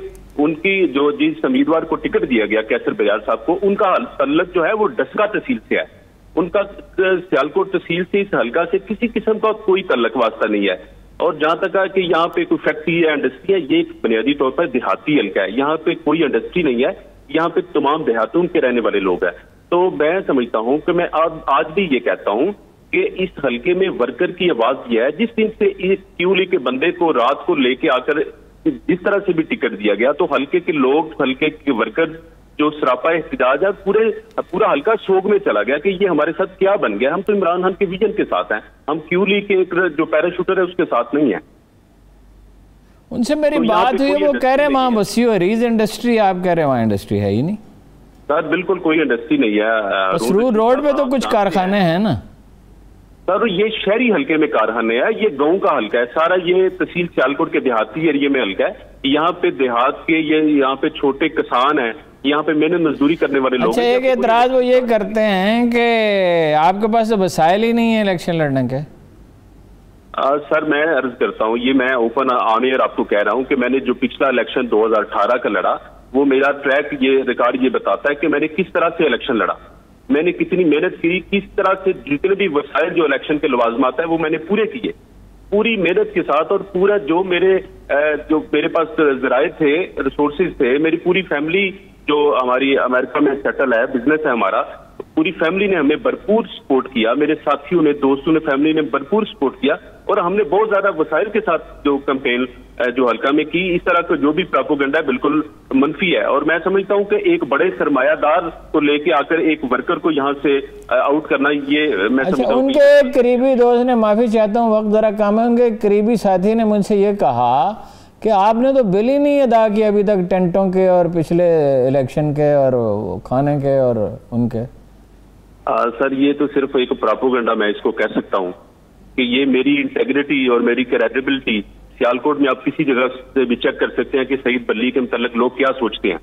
उनकी जो जिस उम्मीदवार को टिकट दिया गया कैसर बरियार साहब को, उनका तल्लक जो है वो डस्का तहसील से है। उनका सियालकोट तहसील से इस हल्का से किसी किस्म का कोई तल्लक वास्ता नहीं है। और जहां तक है कि यहाँ पे कोई फैक्ट्री या इंडस्ट्री है, ये एक बुनियादी तौर पर देहाती हल्का है, यहाँ पे कोई इंडस्ट्री नहीं है, यहाँ पे तमाम देहातों के रहने वाले लोग हैं। तो मैं समझता हूँ कि मैं आज भी ये कहता हूँ कि इस हलके में वर्कर की आवाज यह है, जिस दिन से इस क्यू के बंदे को रात को लेके आकर जिस तरह से भी टिकट दिया गया, तो हलके के लोग, हलके के वर्कर जो सरापा एहतजाज है, पूरा हल्का शोक में चला गया कि ये हमारे साथ क्या बन गया। हम तो इमरान खान के विजन के साथ हैं, हम क्यू लीग के जो पैराशूटर है उसके साथ नहीं है। उनसे मेरी बात हुई, वो कह रहे हैं वहाँ वसीरीज इंडस्ट्री, आप कह रहे हैं वहाँ इंडस्ट्री है ही नहीं। सर बिल्कुल कोई इंडस्ट्री नहीं है। मसरूर रोड पे तो कुछ कारखाने हैं ना सर, ये शहरी हल्के में कारखाने हैं, ये गांव का हल्का है सारा, ये तहसील सियालकोट के देहाती एरिया में हल्का है। यहाँ पे देहात के यहाँ पे छोटे किसान हैं, यहाँ पे मेहनत मजदूरी करने वाले लोग। अच्छा, एक एतराज वो ये करते हैं कि आपके पास तो वसाइल ही नहीं है इलेक्शन लड़ने के। सर मैं अर्ज करता हूँ, ये मैं ओपन ऑन एयर आपको कह रहा हूँ कि मैंने जो पिछला इलेक्शन 2018 का लड़ा, वो मेरा ट्रैक, ये रिकॉर्ड ये बताता है कि मैंने किस तरह से इलेक्शन लड़ा, मैंने कितनी मेहनत की, किस तरह से जितने भी वसाइल जो इलेक्शन के लवाजमात है वो मैंने पूरे किए, पूरी मेहनत के साथ। और पूरा जो मेरे पास जराए थे, रिसोर्सेज थे, मेरी पूरी फैमिली जो हमारी अमेरिका में सेटल है, बिजनेस है हमारा, पूरी फैमिली ने हमें भरपूर सपोर्ट किया, मेरे साथियों ने, दोस्तों ने, फैमिली ने भरपूर सपोर्ट किया। और हमने बहुत ज्यादा वसाइल के साथ जो कैंपेन जो हल्का में की। इस तरह का जो भी प्रोपेगेंडा है बिल्कुल मनफी है। और मैं समझता हूं कि एक बड़े सरमायादार को लेके आकर एक वर्कर को यहां से आउट करना, ये मैं समझता हूं। उनके करीबी दोस्त ने, माफी चाहता हूँ वक्त जरा कम है, उनके करीबी साथी ने मुझसे ये कहा कि आपने तो बिल ही नहीं अदा किया अभी तक टेंटों के और पिछले इलेक्शन के और खाने के और उनके। सर ये तो सिर्फ एक प्रोपेगेंडा मैं इसको कह सकता हूँ कि ये मेरी इंटेग्रिटी और मेरी क्रेडिबिलिटी, सियालकोट में आप किसी जगह से भी चेक कर सकते हैं कि सईद बल्ली के मतलब लोग क्या सोचते हैं।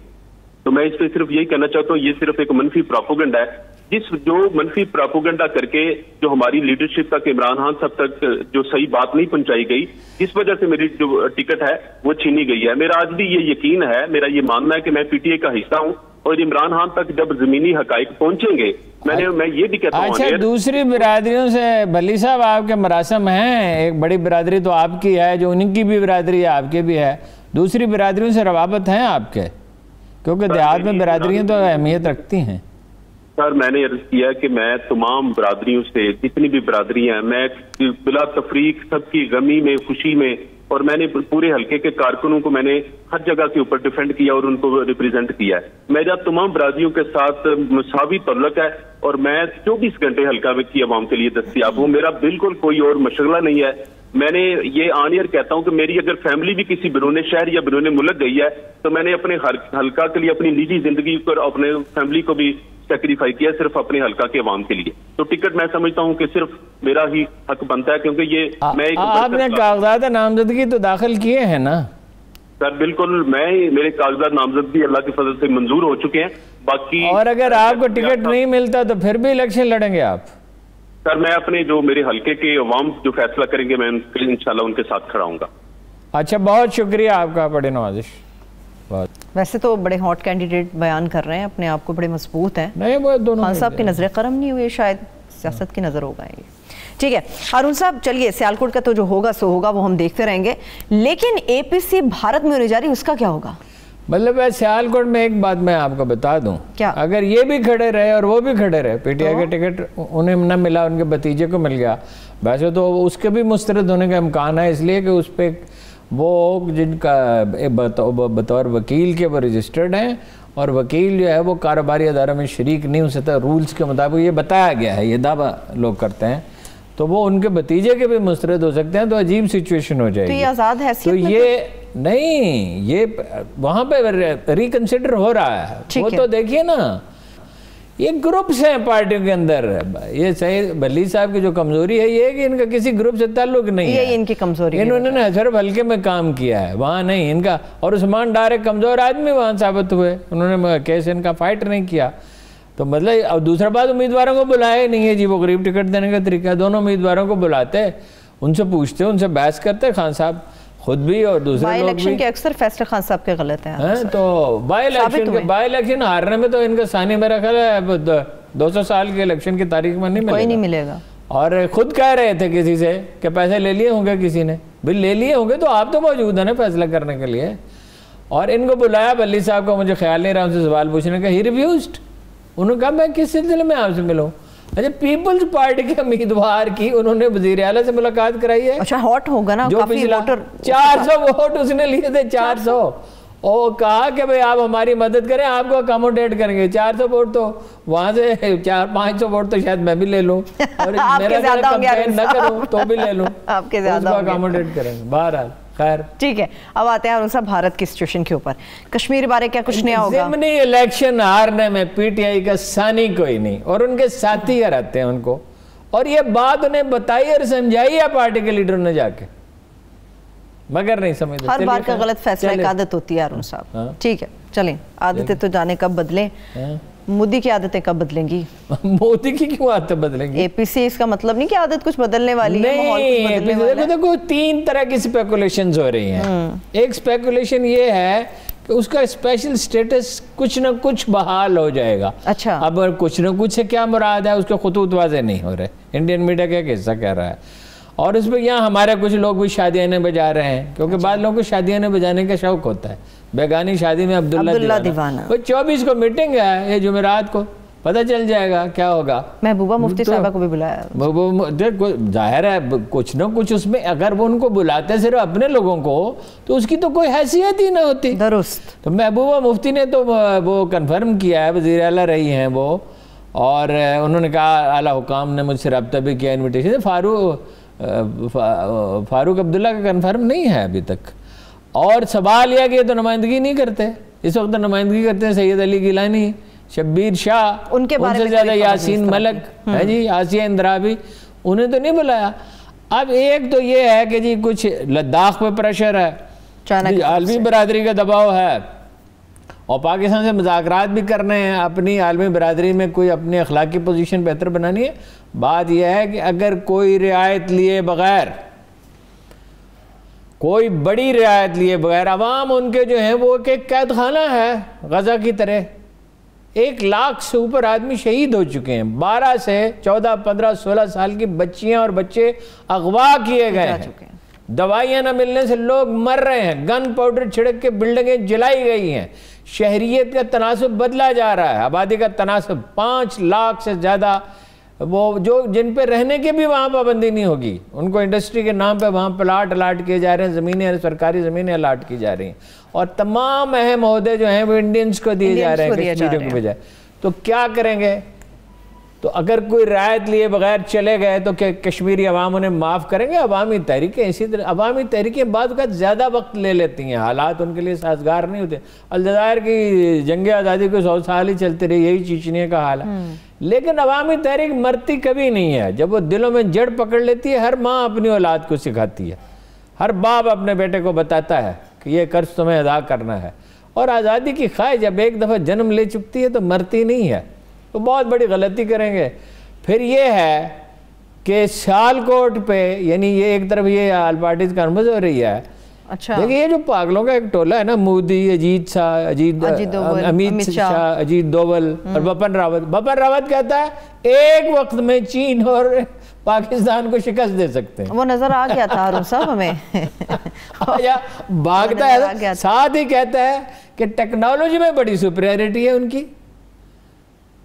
तो मैं इस पे सिर्फ यही कहना चाहता हूँ, ये सिर्फ एक मनफी प्रोपेगेंडा है, जो मनफी प्रोपेगेंडा करके जो हमारी लीडरशिप तक, इमरान खान साहब तक जो सही बात नहीं पहुंचाई गई, जिस वजह से मेरी जो टिकट है वो छीनी गई है। मेरा आज भी ये यकीन है, मेरा ये मानना है कि मैं पीटीए का हिस्सा हूँ और इमरान खान तक जब जमीनी हकाइक पहुंचेंगे, मैं ये भी कहता हूँ। अच्छा, दूसरी बिरादरियों से भली साहब आपके मरासम हैं, एक बड़ी बिरादरी तो आपकी है, जो उनकी भी बिरादरी है, आपकी भी है, दूसरी बिरादरियों से रवाबत हैं आपके? क्योंकि देहात में बिरादरियां तो अहमियत रखती हैं। सर मैंने अर्ज किया कि मैं तमाम बिरादरियों से, जितनी भी बिरादरियां हैं, मैं बिला तफरीक सबकी गमी में, खुशी में, और मैंने पूरे हल्के के कारकुनों को मैंने हर जगह के ऊपर डिफेंड किया और उनको रिप्रेजेंट किया है। मेरा तमाम बिरादरियों के साथ मुसावी तल्लुक है और मैं 24 घंटे हल्का में की आवाम के लिए दस्तियाब हूँ। मेरा बिल्कुल कोई और मशगला नहीं है। मैंने ये ऑन एयर कहता हूं कि मेरी अगर फैमिली भी किसी बिरूने शहर या बिरूने मुल्क गई है तो मैंने अपने हल्का के लिए, अपनी निजी जिंदगी पर, अपने फैमिली को भी सेक्रीफाई किया सिर्फ अपने हल्का के अवाम के लिए। तो टिकट मैं समझता हूं कि सिर्फ मेरा ही हक बनता है, क्योंकि ये मैं एक आपने कागजात नामजदगी तो दाखिल किए हैं ना? सर बिल्कुल, मेरे कागजात नामजदगी अल्लाह के फजल से मंजूर हो चुके हैं। बाकी और अगर आपको टिकट नहीं मिलता तो फिर भी इलेक्शन लड़ेंगे आप? सर मैं अपने जो मेरे हल्के के अवाम जो फैसला करेंगे, मैं इंशाल्लाह उनके साथ खड़ा हूंगा। अच्छा, बहुत शुक्रिया आपका, बड़े नवाजिश। वैसे तो बड़े हॉट कैंडिडेट बयान कर रहे हैं, अपने आप को बड़े मजबूत हैं। नहीं, वो दोनों खान साहब की नजर करम नहीं हुई, शायद सियासत की नजर होगा ये। ठीक है हारून साहब, चलिए सियालकोट का तो जो होगा सो होगा, वो हम देखते रहेंगे, लेकिन एपीसी भारत में होने जा रही है, उसका क्या होगा? मतलब सियालकोट में एक बात मैं आपको बता दूं, क्या? अगर ये भी खड़े रहे और वो भी खड़े रहे, पीटीआई के टिकट उन्हें न मिला, उनके भतीजे को मिल गया, वैसे तो उसके भी मुस्तरद होने का इम्कान है, इसलिए कि उस पर वो जिनका बतौर वकील के वो रजिस्टर्ड हैं और वकील जो है वो कारोबारी अदारों में शरीक नहीं हो सकता, रूल्स के मुताबिक ये बताया गया है, ये दावा लोग करते हैं, तो वो उनके भतीजे के भी मुस्तरद हो सकते हैं, तो अजीब सिचुएशन हो जाएगी। तो ये आज़ाद हैसियत तो ये नहीं, ये वहाँ पे रिकंसिडर हो रहा है, वो तो देखिए ना, ये ग्रुप्स हैं पार्टियों के अंदर। ये सही भली साहब की जो कमजोरी है ये है कि इनका किसी ग्रुप से ताल्लुक नहीं है, इनकी कमजोरी है। इन्होंने ना सिर्फ हल्के में काम किया है, वहाँ नहीं इनका। और उस्मान डार एक कमजोर आदमी वहाँ साबित हुए, उन्होंने केस इनका फाइट नहीं किया। तो मतलब, और दूसरा बात, उम्मीदवारों को बुलाया नहीं है जी, वो गरीब टिकट देने का तरीका, दोनों उम्मीदवारों को बुलाते, उनसे पूछते, उनसे बहस करते, खान साहब खुद भी और दूसरे लोग भी। के अक्सर फैसले खान साहब के गलत हैं, तो बाई इलेक्शन हारने में तो इनका सानी मेरा ख्याल है 200 साल के इलेक्शन की तारीख में नहीं मिलेगा। और खुद कह रहे थे किसी से कि पैसे ले लिए होंगे, किसी ने बिल ले लिए होंगे, तो आप तो मौजूद है ना फैसला करने के लिए। और इनको बुलाया बल्ली साहब को, मुझे ख्याल नहीं रहा उनसे सवाल पूछने का, ही रिफ्यूज्ड। उन्होंने कहा मैं किस सिलसिले में आपसे मिलूँ, अच्छा, पीपल्स पार्टी के उम्मीदवार की उन्होंने वजीर आला से मुलाकात कराई है। अच्छा, हॉट होगा ना, जो पिछला 400 वोट उसने लिए थे, 400, और कहा कि भाई आप हमारी मदद करें, आपको अकोमोडेट करेंगे। 400 वोट तो वहां से 400-500 वोट तो शायद मैं भी ले लूं, और मेरा कैंपेन न करूं तो भी ले लूं, आपके ज्यादा अकोमोडेट करेंगे। बहरहाल खैर ठीक है, अब आते हैं और भारत की सिचुएशन के ऊपर। कश्मीर बारे क्या कुछ नया होगा? ज़िमनी इलेक्शन हारने में पीटीआई का सानी कोई नहीं, और उनके साथी हराते हैं उनको, और ये बात उन्हें बताई और समझाई है पार्टी के लीडर ने जाके, मगर नहीं समझते। हर बार का गलत फैसला एक आदत होती है अरुण साहब। ठीक है, चलें, आदतें तो जाने कब बदलें, मोदी की आदतें कब बदलेंगी? मोदी की क्यों आदतें बदलेंगी? एपीसी इसका मतलब नहीं कि आदत कुछ बदलने वाली है, नहीं। देखो 3 तरह की स्पेकुलेशंस हो रही हैं। एक स्पेकुलेशन ये है कि उसका स्पेशल स्टेटस कुछ ना कुछ बहाल हो जाएगा। अच्छा, अब कुछ ना कुछ से क्या मुराद है, उसके खुतूत वाज़ेह नहीं हो रहे। इंडियन मीडिया का हिस्सा कह रहा है, और उसमें यहाँ हमारे कुछ लोग भी शादियाने बजा रहे हैं, क्योंकि बाद लोगों को शादियाने बजाने का शौक होता है। बेगानी शादी में अब्दुल्ला दीवाना, वो 24 को मीटिंग है, ये जुमेरात को पता चल जाएगा क्या होगा। महबूबा मुफ्ती साहबा को भी बुलाया। जाहिर है कुछ ना कुछ उसमें, अगर वो उनको बुलाते सिर्फ अपने लोगों को तो उसकी तो कोई हैसियत ही ना होती। दुरुस्त। तो महबूबा मुफ्ती ने तो वो कंफर्म किया है, वज़ीर आला रही हैं वो, और उन्होंने कहा आला हुकाम ने मुझसे रब्ता भी किया, इन्विटेशन। फारूक अब्दुल्ला का कंफर्म नहीं है अभी तक, और सवाल यह कि ये तो नुमाइंदगी नहीं करते, इस वक्त नुमाइंदगी करते हैं सैयद अली गिलानी, शब्बीर शाह, उनसे ज़्यादा यासीन मलक है जी, आसिया इंद्राबी, उन्हें तो नहीं बुलाया। अब एक तो ये है कि जी कुछ लद्दाख पे प्रेशर है, आलमी बरादरी का दबाव है, और पाकिस्तान से मुज़ाकरात भी करने हैं, अपनी आलमी बरादरी में कोई अपनी अखलाकी पोजीशन बेहतर बनानी है। बात यह है कि अगर कोई रियायत लिए बगैर, कोई बड़ी रियायत लिए बगैर अवाम उनके जो हैं वो एक कैद खाना है गजा की तरह। 1 लाख से ऊपर आदमी शहीद हो चुके हैं, 12 से 14, 15, 16 साल की बच्चियां और बच्चे अगवा किए गए हैं, दवाइयां न मिलने से लोग मर रहे हैं, गन पाउडर छिड़क के बिल्डिंगें जलाई गई हैं, शहरियत का तनासब बदला जा रहा है, आबादी का तनासब 5 लाख से ज़्यादा, वो जो जिन पे रहने की भी वहाँ पाबंदी नहीं होगी, उनको इंडस्ट्री के नाम पे वहाँ प्लाट अलाट किए जा रहे हैं, ज़मीनें, सरकारी ज़मीनें अलाट की जा रही हैं, और तमाम अहम ओहदे जो हैं वो इंडियंस को दिए जा रहे हैं कश्मीरियों के बजाय। तो क्या करेंगे? तो अगर कोई रायत लिए बगैर चले गए तो क्या कश्मीरी अवाम उन्हें माफ़ करेंगे? अवामी तहरीकें इसी तरह, अवामी तहरीकें बाद का ज़्यादा वक्त ले लेती हैं, हालात उनके लिए साजगार नहीं होते। अलजायर की जंग आज़ादी को 100 साल ही चलती रही, यही चीचनिया का हाल है, लेकिन अवामी तहरीक मरती कभी नहीं है। जब वो दिलों में जड़ पकड़ लेती है, हर माँ अपनी औलाद को सिखाती है, हर बाप अपने बेटे को बताता है कि ये कर्ज तुम्हें अदा करना है, और आज़ादी की ख्वाहिश जब एक दफ़ा जन्म ले चुकती है तो मरती नहीं है। तो बहुत बड़ी गलती करेंगे। फिर ये है कि सियालकोट पे, यानी ये एक तरफ ये ऑल पार्टीज कॉन्फ्रेंस हो रही है। अच्छा, देखिए ये जो पागलों का एक टोला है ना, मोदी, अजीत शाह, अमित शाह, अजीत दोवल और बपन रावत। बपन रावत कहता है एक वक्त में चीन और पाकिस्तान को शिकस्त दे सकते हैं। वो नजर आ गया था अरुण साहब हमें। भागता है, साथ ही कहता है कि टेक्नोलॉजी में बड़ी सुपीरियरिटी है उनकी।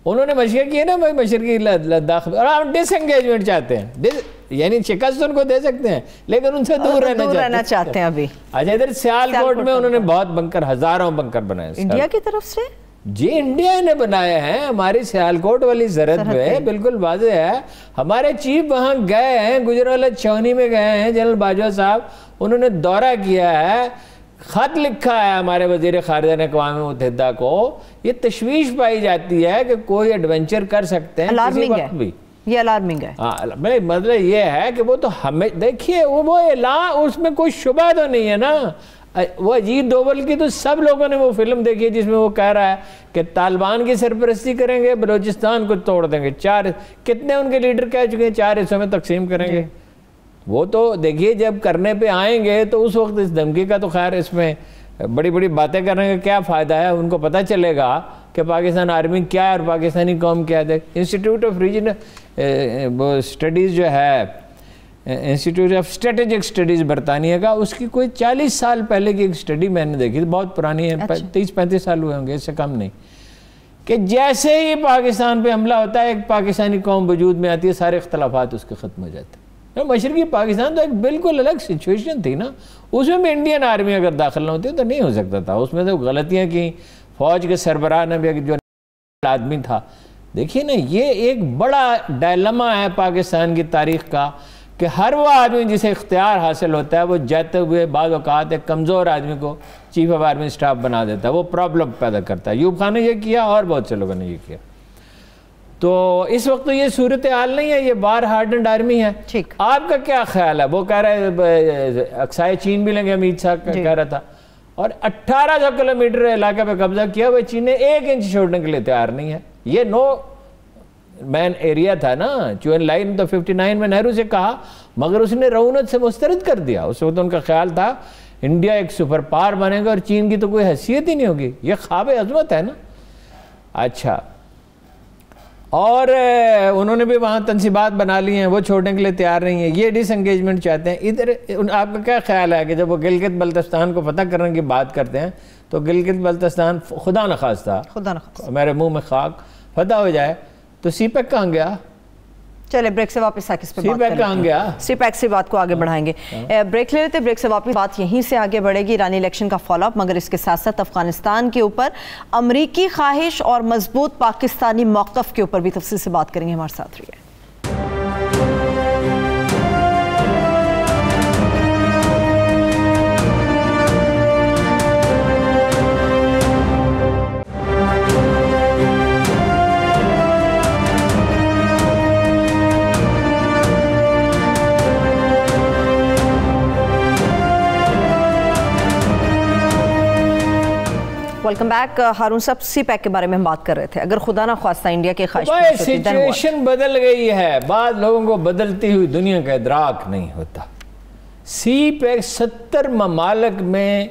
उन्होंने मशक़ किए ना भाई मशरक़ी लद्दाख, और हम डिसएंगेजमेंट चाहते हैं, यानी शिकस्त उनको दे सकते हैं लेकिन उनसे दूर रहना चाहते हैं अभी। अच्छा, इधर सियालकोट में उन्होंने बहुत बंकर, हजारों बंकर बनाए इंडिया की तरफ से। जी, इंडिया ने बनाए हैं, हमारी सियालकोट वाली सरहद पे, बिल्कुल वाज़ेह है। हमारे चीफ वहाँ गए हैं, गुजरात छावनी में गए हैं जनरल बाजवा साहब, उन्होंने दौरा किया है, खत लिखा है हमारे वज़ीर ख़ारिजा ने अक़वाम मुत्तहिदा को। ये तशवीश पाई जाती है कि कोई एडवेंचर कर सकते हैं किसी वक्त भी। ये अलार्मिंग है। हाँ, मतलब ये है कि वो तो हमें, देखिए वो एलान, उसमें कोई शुबा तो नहीं है ना। वो अजीत दोवल की तो सब लोगों ने वो फिल्म देखी है जिसमें वो कह रहा है कि तालिबान की सरपरस्ती करेंगे, बलूचिस्तान को तोड़ देंगे, 4 कितने उनके लीडर कह चुके हैं 4 हिस्सों में तकसीम करेंगे। वो तो देखिए जब करने पे आएंगे तो उस वक्त इस धमकी का तो खैर, इसमें बड़ी बड़ी बातें करने का क्या फ़ायदा है। उनको पता चलेगा कि पाकिस्तान आर्मी क्या है और पाकिस्तानी कौम क्या है। इंस्टीट्यूट ऑफ रीजनल स्टडीज़ जो है, इंस्टीट्यूट ऑफ स्ट्रेटेजिक स्टडीज़ बरतानिया का, उसकी कोई 40 साल पहले की एक स्टडी मैंने देखी थी, बहुत पुरानी है। अच्छा। 30-35 साल हुए होंगे, इससे कम नहीं। कि जैसे ही पाकिस्तान पे हमला होता है, एक पाकिस्तानी कौम वजूद में आती है, सारे इख्तलाफात उसके ख़त्म हो जाते हैं। मशरक़ी पाकिस्तान तो एक बिल्कुल अलग सिचुएशन थी ना, उसमें भी इंडियन आर्मी अगर दाखिल ना होती तो नहीं हो सकता था। उसमें तो गलतियाँ की, फ़ौज के सरबराह ने भी जो आदमी था, देखिए ना, ये एक बड़ा डायलमा है पाकिस्तान की तारीख़ का कि हर वो आदमी जिसे इख्तियार हासिल होता है वो जाते हुए बाज़ औक़ात एक कमज़ोर आदमी को चीफ ऑफ आर्मी स्टाफ बना देता है, वो प्रॉब्लम पैदा करता है। यूब खान ने ये किया और बहुत से लोगों ने ये किया। तो इस वक्त तो ये सूरत हाल नहीं है, ये बार हार्डन्ड आर्मी है। ठीक, आपका क्या ख्याल है? वो कह रहे हैं अक्साए चीन भी लेंगे, अमित शाह कह रहा था, और 1800 किलोमीटर इलाके पे कब्जा किया हुआ चीन ने 1 इंच छोड़ने के लिए तैयार नहीं है। ये नो मैन एरिया था ना, चुएन लाइन तो 59 में नेहरू से कहा, मगर उसने रऊनत से मुस्तरद कर दिया। उस वक्त उनका ख्याल था इंडिया एक सुपर पावर बनेगा और चीन की तो कोई हैसियत ही नहीं होगी। ये ख्वाब अज़मत है ना। अच्छा, और उन्होंने भी वहाँ तनसीबात बना ली हैं, वो छोड़ने के लिए तैयार नहीं है, ये डिसंगेजमेंट चाहते हैं। इधर आपका क्या ख्याल है कि जब वो गिलगित बल्तिस्तान को फतह करने की बात करते हैं तो गिलगित बल्तिस्तान खुदा न खास्ता, मेरे मुंह में खाक, फतह हो जाए तो सीपैक कहाँ गया? चले ब्रेक से वापस आके इस पे बात करेंगे। सीपैक से बात को आगे बढ़ाएंगे। ब्रेक ले लेते, ब्रेक से वापस बात यहीं से आगे बढ़ेगी, ईरानी इलेक्शन का फॉलोअप, मगर इसके साथ साथ अफगानिस्तान के ऊपर अमरीकी ख्वाहिश और मजबूत पाकिस्तानी मौक़िफ़ के ऊपर भी तफसील से बात करेंगे। हमारे साथ रहिए। Welcome back. हारून साहब, सीपैक के बारे में हम बात कर रहे थे। अगर खुदा ना ख्वास्ता इंडिया के ख्वाहिश सिचुएशन बदल गई है, बाद लोगों को बदलती हुई दुनिया का इदराक नहीं होता। सीपैक 70 ममालिक में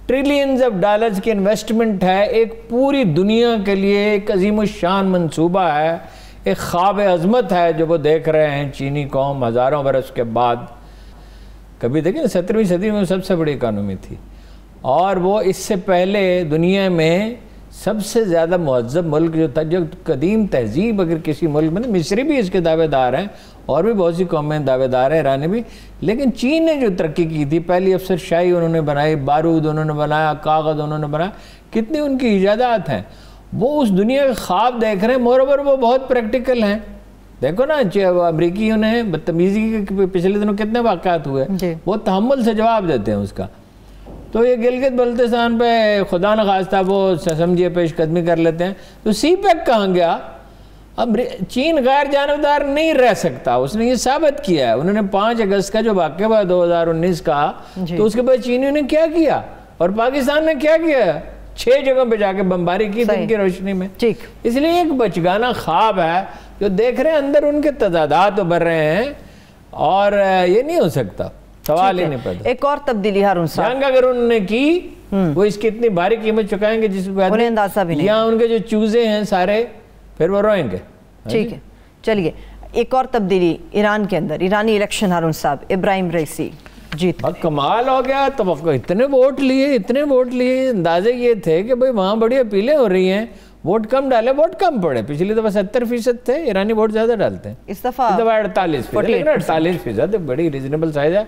ट्रिलियंस ऑफ डॉलर्स की इन्वेस्टमेंट है, एक पूरी दुनिया के लिए एक अजीमुशान मंसूबा है, एक ख्वाब अज़मत है जो वो देख रहे हैं चीनी कौम हज़ारों बरस के बाद। कभी देखिए 17वीं सदी में सबसे बड़ी इकानमी थी, और वो इससे पहले दुनिया में सबसे ज़्यादा मुहज़्ज़ब मुल्क जो था, जो कदीम तहजीब अगर किसी मुल्क में, मिस्री भी इसके दावेदार हैं और भी बहुत सी कौमें दावेदार हैं, ईरानी भी, लेकिन चीन ने जो तरक्की की थी, पहली अफसरशाही उन्होंने बनाई, बारूद उन्होंने बनाया, कागज़ उन्होंने बनाया, कितनी उनकी ईजादात हैं, वो उस दुनिया का ख्वाब देख रहे हैं। मोरोवर वो बहुत प्रैक्टिकल हैं। देखो ना, अमरीकियों ने बदतमीज़ी के पिछले दिनों कितने वाक़यात हुए, वो तहम्मुल से जवाब देते हैं उसका। तो ये गिलगित बल्तिस्तान पे खुदा न खास्ता वो समझिए पेशकदमी कर लेते हैं। तो सीपैक कहाँ गया? अब चीन गैर जानबदार नहीं रह सकता, उसने ये साबित किया है। उन्होंने 5 अगस्त का जो वाक़या हुआ 2019 का, तो उसके बाद चीनियों ने क्या किया और पाकिस्तान ने क्या किया? 6 जगहों पे जाके बमबारी की दिन की रोशनी में। इसलिए एक बचगाना ख्वाब है जो देख रहे हैं, अंदर उनके तजादात उभर रहे हैं, और ये नहीं हो सकता, सवाल ही नहीं पैदा। एक और तब्दीली हारून साहब, जंग अगर उन्होंने की वो इसकी इतनी भारी कीमत चुकाएंगे जिसको उन्हें अंदाजा भी नहीं, या उनके जो चूजे हैं सारे फिर वो रोएंगे। ठीक है, चलिए एक और तब्दीली ईरान के अंदर, ईरानी इलेक्शन हारून साहब, इब्राहिम रईसी जीत, कमाल हो गया। तो इतने वोट लिए, अंदाजे ये थे कि भाई वहाँ बड़ी अपीलें हो रही हैं, वोट कम डाले, वोट कम पड़े। पिछली दफा 70% थे, ईरानी वोट ज्यादा डालते हैं, इस दफा 48%, बड़ी रीजनेबल साइज है।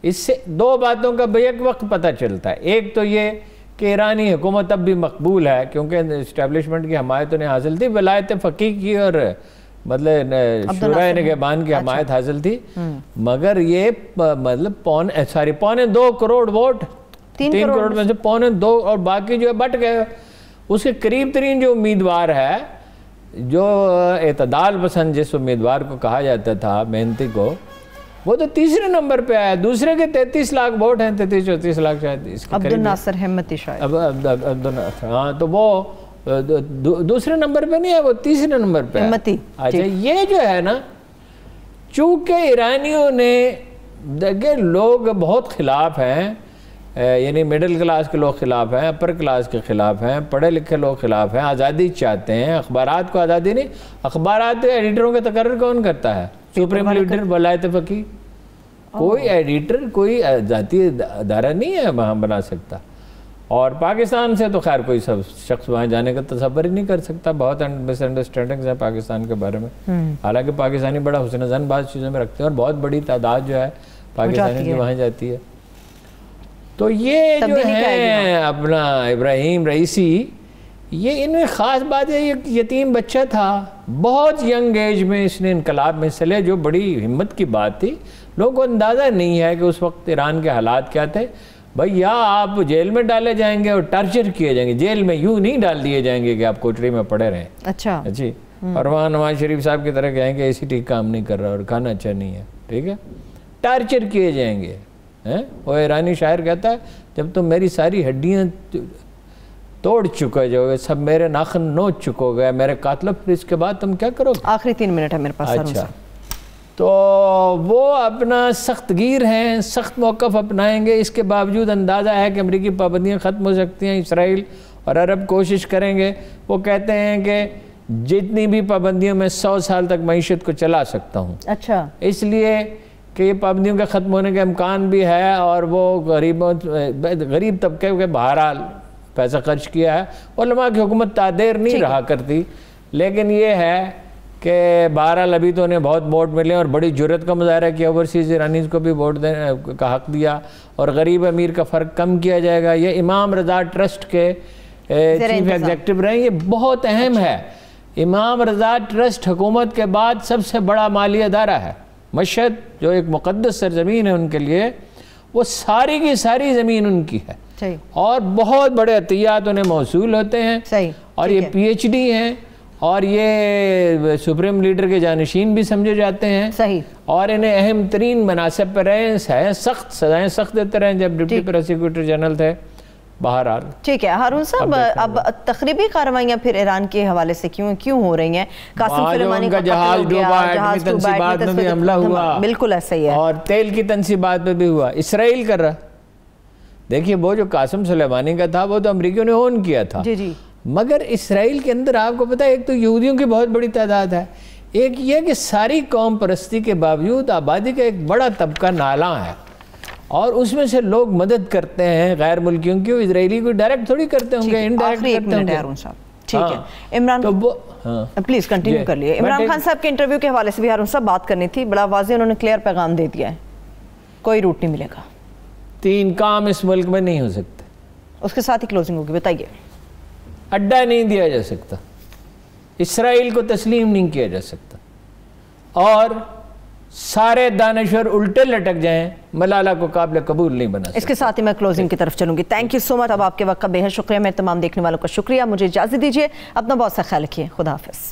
इससे 2 बातों का एक वक्त पता चलता है। एक तो ये कि ईरानी हुकूमत अब भी मकबूल है, क्योंकि इस्टेब्लिशमेंट की हमायत उन्हें हासिल थी, वलायत फ़कीह की और मतलब शुरा निगहबान की हमायत हासिल थी, मगर ये मतलब 2 करोड़ वोट, 3 करोड़ में से 2.25, और बाकी जो है बट गए। उसके करीब तरीन जो उम्मीदवार है, जो एतदाल पसंद जिस उम्मीदवार को कहा जाता था, मेहनती को, वो तो 3रे नंबर पे आया। दूसरे के 33 लाख वोट हैं, 33-34 लाख शायद, अब्दुल नासिर हिम्मती शायद। हाँ, तो वो दूसरे नंबर पे नहीं है, वो 3रे नंबर पे हिम्मती। अच्छा, ये जो है ना, चूंकि ईरानियों ने देखे लोग बहुत खिलाफ हैं, यानी मिडिल क्लास के लोग खिलाफ हैं, अपर क्लास के खिलाफ हैं, पढ़े लिखे लोग खिलाफ हैं, आज़ादी चाहते हैं, अखबारात को आज़ादी नहीं। अखबारात एडिटरों का तकर्रर कौन करता है? सुप्रीम लीडर, वलायत फ़कीह। कोई एडिटर, कोई जाती अदारा नहीं है वहाँ बना सकता। और पाकिस्तान से तो खैर कोई सब शख्स वहाँ जाने का तसव्वुर ही नहीं कर सकता। बहुत मिसअंडरस्टैंडिंग्स है पाकिस्तान के बारे में। हालांकि पाकिस्तानी बड़ा हुस्न ज़न बात चीज़ों में रखते हैं और बहुत बड़ी तादाद जो है पाकिस्तानी की वहाँ जाती है। तो ये जो है अपना इब्राहिम रईसी, ये इनमें ख़ास बात है, ये यतीम बच्चा था, बहुत यंग एज में इसने इनकलाब में हिस्सा लिया, जो बड़ी हिम्मत की बात थी। लोगों को अंदाज़ा नहीं है कि उस वक्त ईरान के हालात क्या थे। भैया आप जेल में डाले जाएंगे और टॉर्चर किए जाएंगे, जेल में यूं नहीं डाल दिए जाएंगे कि आप कोठरी में पड़े रहें। अच्छा जी। और वहाँ नवाज शरीफ साहब की तरह कहेंगे ऐसी ठीक काम नहीं कर रहा और खाना अच्छा नहीं है, ठीक है, टॉर्चर किए जाएंगे हैं। वो ईरानी शायर कहता है जब तुम मेरी सारी हड्डियाँ तोड़ चुके जाओगे, सब मेरे नाखून नोच चुकोगे मेरे कातलों, फिर इसके बाद तुम क्या करोगे? आखिरी 3 मिनट है मेरे पास। अच्छा, तो वो अपना सख्त गिर हैं, सख्त मौक़िफ़ अपनाएंगे। इसके बावजूद अंदाज़ा है कि अमरीकी पाबंदियाँ ख़त्म हो सकती हैं। इसराइल और अरब कोशिश करेंगे। वो कहते हैं कि जितनी भी पाबंदियों में 100 साल तक मईशत को चला सकता हूँ। अच्छा, इसलिए कि ये पाबंदियों के ख़त्म होने का इम्कान भी है और वो गरीब तबके के बहरहाल पैसा खर्च किया है। उलमा की हुकूमत तादेर नहीं रहा करती, लेकिन ये है कि बहरहाल अभी तो उन्हें बहुत वोट मिले और बड़ी जुर्रत का मुजाहरा किया, ओवरसीज़ ईरानीज़ को भी वोट देने का हक़ दिया और गरीब अमीर का फ़र्क कम किया जाएगा। ये इमाम रज़ा ट्रस्ट के चीफ एग्जेक्टिव रहे, ये बहुत अहम है। इमाम रज़ा ट्रस्ट हुकूमत के बाद सबसे बड़ा माली अदारा है। मशहद जो एक मुक़द्दस सरज़मीन है उनके लिए, वो सारी की सारी ज़मीन उनकी है और बहुत बड़े अतियात उन्हें मौसूल होते हैं। और ये PhD हैं और ये सुप्रीम लीडर के जानशीन भी समझे जाते हैं। सही। और इन्हें अहम तरीन मनासिब पर रहे, सख्त सजाएं सख्त देते रहे जब डिप्टी प्रोसिक्यूटर जनरल थे। बहरहाल ठीक है हारून साहब, अब तकरीबी कार्रवाइयाँ फिर ईरान के हवाले से क्यों हो रही हैं? कासिम सुलेमानी का जहाज डूबा, एटमी तंसीबात में भी हमला हुआ, बिल्कुल ऐसा ही है, और तेल की तंसीबात में भी हुआ, इसराइल कर रहा। देखिए वो जो कासिम सुलेमानी का था वो तो अमरीकियों ने ओन किया था। जी जी। मगर इसराइल के अंदर आपको पता है एक तो यहूदियों की बहुत बड़ी तादाद है, एक ये कि सारी कौम परस्ती के बावजूद आबादी का एक बड़ा तबका नाला है और उसमें से लोग मदद करते हैं गैर मुल्कियों की। इजरायली को डायरेक्ट थोड़ी करते होंगे, इनडायरेक्ट करते होंगे। ठीक है इमरान, तो वो प्लीज कंटिन्यू कर लिए। इमरान खान साहब के इंटरव्यू के हवाले से भी हारून साहब बात करनी थी, बड़ा वाज़ेह उन्होंने क्लियर पैगाम दे दिया है, कोई रूट नहीं मिलेगा, 3 काम इस मुल्क में नहीं हो सकते। उसके साथ ही क्लोजिंग होगी, बताइए। अड्डा नहीं दिया जा सकता, इसराइल को तस्लीम नहीं किया जा सकता और सारे दानश्वर उल्टे लटक जाएं, मलाला को काबिल कबूल नहीं बना सकता। इसके साथ ही मैं क्लोजिंग की तरफ चलूंगी। Thank you so much. अब आपके वक्त का बेहद शुक्रिया, मैं तमाम देखने वालों का शुक्रिया। मुझे इजाज़त दीजिए, अपना बहुत सा ख्याल रखिए, खुदा हाफिज़।